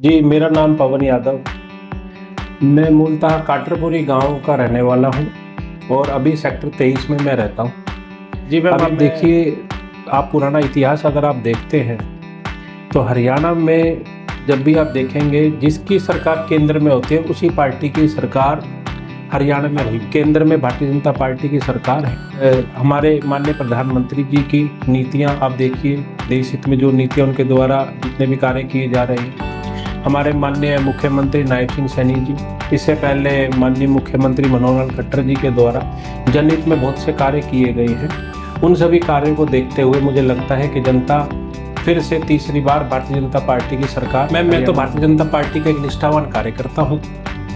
जी, मेरा नाम पवन यादव। मैं मूलतः काटरपुरी गांव का रहने वाला हूं और अभी सेक्टर 23 में मैं रहता हूं। जी मैम, आप देखिए, आप पुराना इतिहास अगर आप देखते हैं तो हरियाणा में जब भी आप देखेंगे जिसकी सरकार केंद्र में होती है उसी पार्टी की सरकार हरियाणा में रही। केंद्र में भारतीय जनता पार्टी की सरकार है। हमारे माननीय प्रधानमंत्री जी की नीतियाँ आप देखिए, देश हित में जो नीतियाँ उनके द्वारा जितने भी कार्य किए जा रहे हैं। हमारे माननीय मुख्यमंत्री नायब सिंह सैनी जी, इससे पहले माननीय मुख्यमंत्री मनोहर लाल खट्टर जी के द्वारा जनहित में बहुत से कार्य किए गए हैं। उन सभी कार्यों को देखते हुए मुझे लगता है कि जनता फिर से तीसरी बार भारतीय जनता पार्टी की सरकार। मैं तो भारतीय जनता पार्टी का एक निष्ठावान कार्यकर्ता हूँ,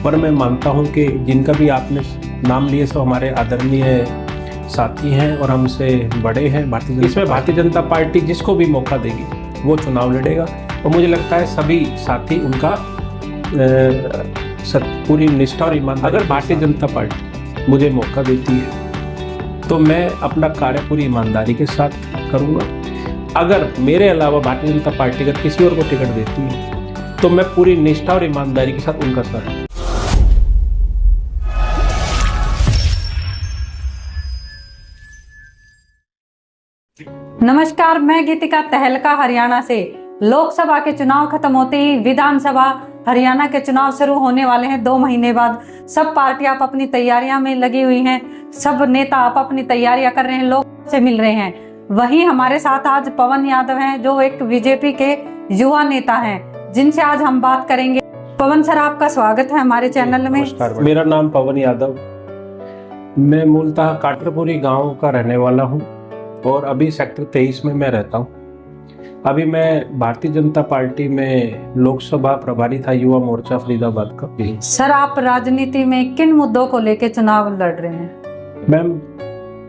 पर मैं मानता हूँ कि जिनका भी आपने नाम लिए सब हमारे आदरणीय साथी हैं और हमसे बड़े हैं। इसमें भारतीय जनता पार्टी जिसको भी मौका देगी वो चुनाव लड़ेगा और मुझे लगता है सभी साथी उनका पूरी निष्ठा और ईमानदारी। अगर भारतीय जनता पार्टी मुझे मौका देती है तो मैं अपना कार्य पूरी ईमानदारी के साथ करूँगा। अगर मेरे अलावा भारतीय जनता पार्टी अगर किसी और को टिकट देती है तो मैं पूरी निष्ठा और ईमानदारी के साथ उनका साथ। नमस्कार, मैं गीतिका तहलका हरियाणा से। लोकसभा के चुनाव खत्म होते ही विधानसभा हरियाणा के चुनाव शुरू होने वाले हैं 2 महीने बाद। सब पार्टियां आप अपनी तैयारियां में लगी हुई हैं, सब नेता आप अपनी तैयारियां कर रहे हैं, लोग से मिल रहे हैं। वहीं हमारे साथ आज पवन यादव हैं जो एक बीजेपी के युवा नेता हैं, जिनसे आज हम बात करेंगे। पवन सर, आपका स्वागत है हमारे चैनल में। मेरा नाम पवन यादव। मैं मूलतः काटरपुरी गांव का रहने वाला हूं और अभी सेक्टर 23 में मैं रहता हूं। अभी मैं भारतीय जनता पार्टी में लोकसभा प्रभारी था, युवा मोर्चा फरीदाबाद का। सर, आप राजनीति में किन मुद्दों को लेकर चुनाव लड़ रहे हैं? मैम,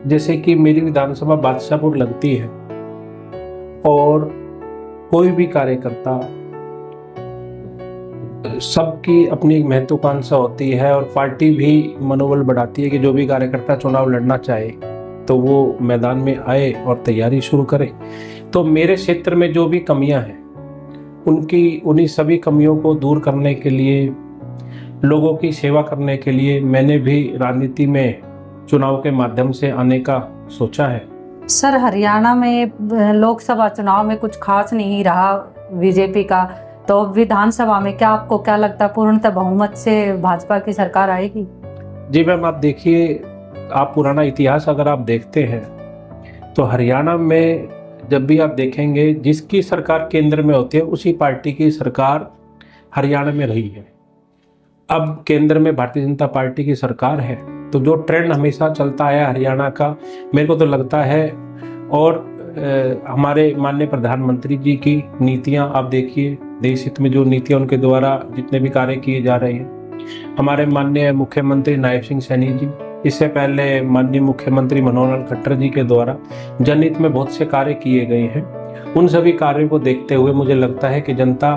जैसे कि मेरी विधानसभा बादशाहपुर लगती है और कोई भी कार्यकर्ता, सबकी अपनी एक महत्वाकांक्षा होती है और पार्टी भी मनोबल बढ़ाती है कि जो भी कार्यकर्ता चुनाव लड़ना चाहे तो वो मैदान में आए और तैयारी शुरू करे। तो मेरे क्षेत्र में जो भी कमियां हैं उन्हीं सभी कमियों को दूर करने के लिए, लोगों की सेवा करने के लिए मैंने भी राजनीति में चुनाव के माध्यम से आने का सोचा है। सर, हरियाणा में लोकसभा चुनाव में कुछ खास नहीं रहा बीजेपी का, तो विधानसभा में क्या आपको क्या लगता है पूर्णतः बहुमत से भाजपा की सरकार आएगी? जी मैम, आप देखिए, आप पुराना इतिहास अगर आप देखते हैं तो हरियाणा में जब भी आप देखेंगे जिसकी सरकार केंद्र में होती है उसी पार्टी की सरकार हरियाणा में रही है। अब केंद्र में भारतीय जनता पार्टी की सरकार है तो जो ट्रेंड हमेशा चलता आया हरियाणा का, मेरे को तो लगता है, और हमारे माननीय प्रधानमंत्री जी की नीतियां आप देखिए, देश हित में जो नीतियां उनके द्वारा जितने भी कार्य किए जा रहे हैं। हमारे माननीय मुख्यमंत्री नायब सिंह सैनी जी, इससे पहले माननीय मुख्यमंत्री मनोहर लाल खट्टर जी के द्वारा जनहित में बहुत से कार्य किए गए हैं। उन सभी कार्यों को देखते हुए मुझे लगता है कि जनता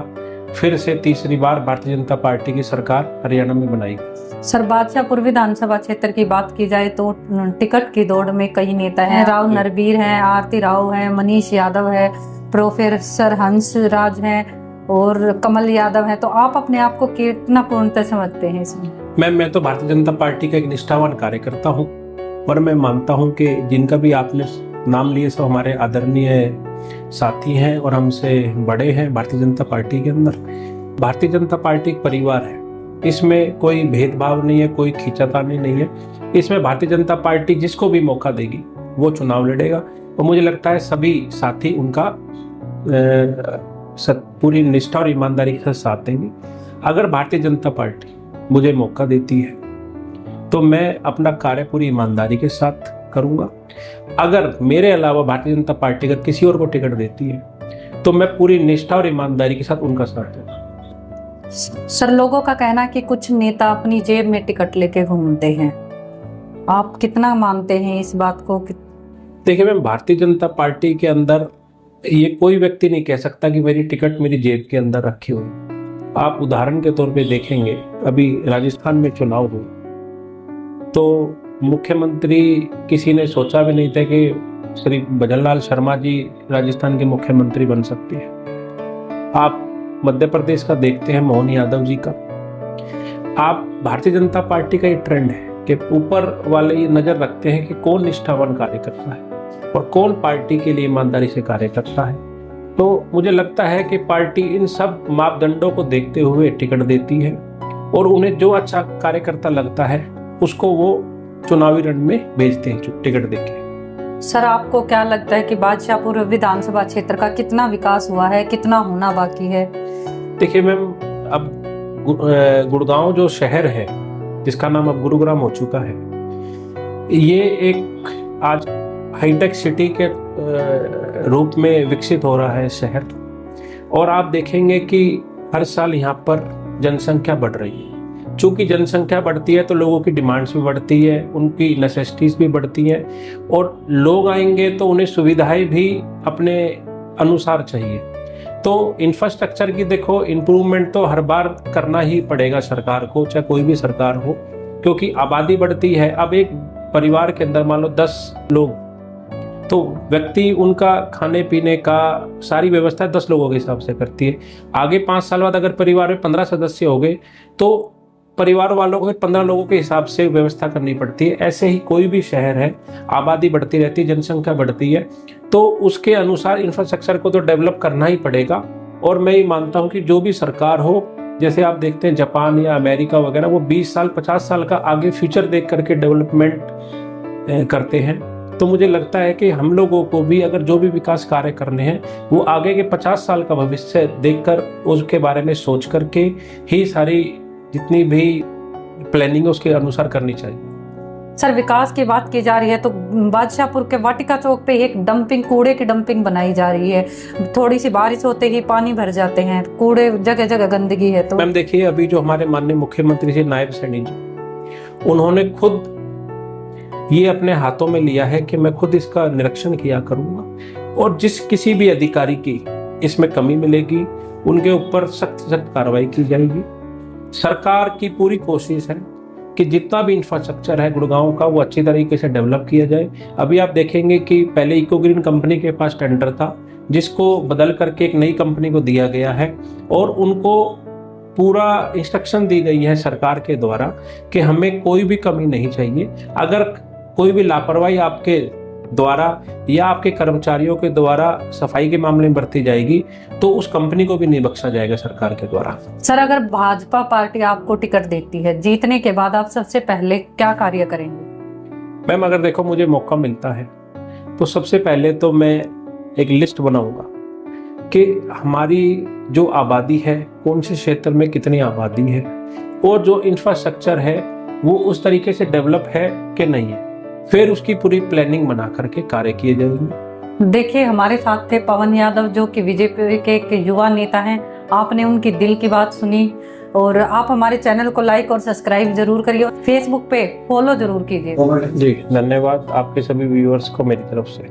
फिर से तीसरी बार भारतीय जनता पार्टी की सरकार हरियाणा में बनाएगी। सर, बादशाहपुर विधानसभा क्षेत्र की बात की जाए तो टिकट की दौड़ में कई नेता हैं। राव नरबीर हैं, आरती राव हैं, मनीष यादव है, प्रोफेसर हंस राज हैं और कमल यादव है। तो आप अपने आप को कितना पूर्णतः समझते हैं इसमें? मैं तो भारतीय जनता पार्टी का एक निष्ठावान कार्यकर्ता हूं, पर मैं मानता हूं कि जिनका भी आपने नाम लिए सब हमारे आदरणीय साथी हैं और हमसे बड़े हैं भारतीय जनता पार्टी के अंदर। भारतीय जनता पार्टी एक परिवार है, इसमें कोई भेदभाव नहीं है, कोई खींचातानी नहीं है। इसमें भारतीय जनता पार्टी जिसको भी मौका देगी वो चुनाव लड़ेगा और मुझे लगता है सभी साथी उनका पूरी निष्ठा और ईमानदारी के साथ देंगे। अगर भारतीय जनता पार्टी मुझे मौका देती है तो मैं अपना कार्य पूरी ईमानदारी के साथ करूंगा। अगर मेरे अलावा भारतीय जनता पार्टी अगर किसी और को टिकट देती है तो मैं पूरी निष्ठा और ईमानदारी के साथ उनका साथ दूंगा। सर, लोगों का कहना है कि कुछ नेता अपनी जेब में टिकट लेके घूमते हैं, आप कितना मानते हैं इस बात को? देखिए मैम, भारतीय जनता पार्टी के अंदर ये कोई व्यक्ति नहीं कह सकता कि मेरी टिकट मेरी जेब के अंदर रखी हुई। आप उदाहरण के तौर पे देखेंगे, अभी राजस्थान में चुनाव हुए तो मुख्यमंत्री किसी ने सोचा भी नहीं था कि श्री भजनलाल शर्मा जी राजस्थान के मुख्यमंत्री बन सकते हैं। आप मध्य प्रदेश का देखते हैं मोहन यादव जी का, आप भारतीय जनता पार्टी का ये ट्रेंड है कि ऊपर वाले ये नजर रखते हैं कि कौन निष्ठावान कार्य करता है और कौन पार्टी के लिए ईमानदारी से कार्य करता है। तो मुझे लगता है कि पार्टी इन सब मापदंडों को देखते हुए टिकट देती है और उन्हें जो अच्छा कार्यकर्ता लगता है उसको वो चुनावी रण में भेजते हैं टिकट देके। सर, आपको क्या लगता है कि बादशाहपुर विधानसभा क्षेत्र का कितना विकास हुआ है, कितना होना बाकी है? देखिए मैम, अब गुड़गांव जो शहर है जिसका नाम अब गुरुग्राम हो चुका है, ये एक आज हाईटेक सिटी के रूप में विकसित हो रहा है शहर। और आप देखेंगे कि हर साल यहाँ पर जनसंख्या बढ़ रही है। चूंकि जनसंख्या बढ़ती है तो लोगों की डिमांड्स भी बढ़ती है, उनकी नेसेसिटीज भी बढ़ती हैं और लोग आएंगे तो उन्हें सुविधाएं भी अपने अनुसार चाहिए। तो इंफ्रास्ट्रक्चर की देखो इम्प्रूवमेंट तो हर बार करना ही पड़ेगा सरकार को, चाहे कोई भी सरकार हो, क्योंकि आबादी बढ़ती है। अब एक परिवार के अंदर मान लो 10 लोग, तो व्यक्ति उनका खाने पीने का सारी व्यवस्था 10 लोगों के हिसाब से करती है। आगे 5 साल बाद अगर परिवार में 15 सदस्य हो गए तो परिवार वालों को 15 लोगों के हिसाब से व्यवस्था करनी पड़ती है। ऐसे ही कोई भी शहर है, आबादी बढ़ती रहती है, जनसंख्या बढ़ती है, तो उसके अनुसार इंफ्रास्ट्रक्चर को तो डेवलप करना ही पड़ेगा। और मैं ये मानता हूँ कि जो भी सरकार हो, जैसे आप देखते हैं जापान या अमेरिका वगैरह, वो 20 साल 50 साल का आगे फ्यूचर देख करके डेवलपमेंट करते हैं। तो मुझे लगता है कि हम लोगों को भी अगर जो भी विकास कार्य करने हैं वो आगे के 50 साल का भविष्य देखकर उसके बारे में सोच करके ही सारी जितनी भी प्लानिंग है उसके अनुसार करनी चाहिए। सर, विकास की बात की जा रही है तो बादशाहपुर के वाटिका चौक पे एक डंपिंग, कूड़े की डंपिंग बनाई जा रही है। थोड़ी सी बारिश होते ही पानी भर जाते हैं, कूड़े जगह जगह गंदगी है। तो मैम देखिए, अभी जो हमारे माननीय मुख्यमंत्री जी नायब सैनी जी, उन्होंने खुद ये अपने हाथों में लिया है कि मैं खुद इसका निरीक्षण किया करूंगा और जिस किसी भी अधिकारी की इसमें कमी मिलेगी उनके ऊपर सख्त सख्त कार्रवाई की जाएगी। सरकार की पूरी कोशिश है कि जितना भी इंफ्रास्ट्रक्चर है गुड़गांव का वो अच्छी तरीके से डेवलप किया जाए। अभी आप देखेंगे कि पहले इकोग्रीन कंपनी के पास टेंडर था जिसको बदल करके एक नई कंपनी को दिया गया है और उनको पूरा इंस्ट्रक्शन दी गई है सरकार के द्वारा कि हमें कोई भी कमी नहीं चाहिए। अगर कोई भी लापरवाही आपके द्वारा या आपके कर्मचारियों के द्वारा सफाई के मामले में बरती जाएगी तो उस कंपनी को भी नहीं बख्शा जाएगा सरकार के द्वारा। सर, अगर भाजपा पार्टी आपको टिकट देती है, जीतने के बाद आप सबसे पहले क्या कार्य करेंगे? मैम अगर देखो मुझे मौका मिलता है तो सबसे पहले तो मैं एक लिस्ट बनाऊंगा कि हमारी जो आबादी है कौन से क्षेत्र में कितनी आबादी है और जो इंफ्रास्ट्रक्चर है वो उस तरीके से डेवलप है कि नहीं है, फिर उसकी पूरी प्लानिंग बना करके कार्य किए जाएंगे। देखिए, हमारे साथ थे पवन यादव जो कि बीजेपी के एक युवा नेता हैं। आपने उनकी दिल की बात सुनी और आप हमारे चैनल को लाइक और सब्सक्राइब जरूर करिए, फेसबुक पे फॉलो जरूर कीजिए। जी धन्यवाद आपके सभी व्यूअर्स को मेरी तरफ से।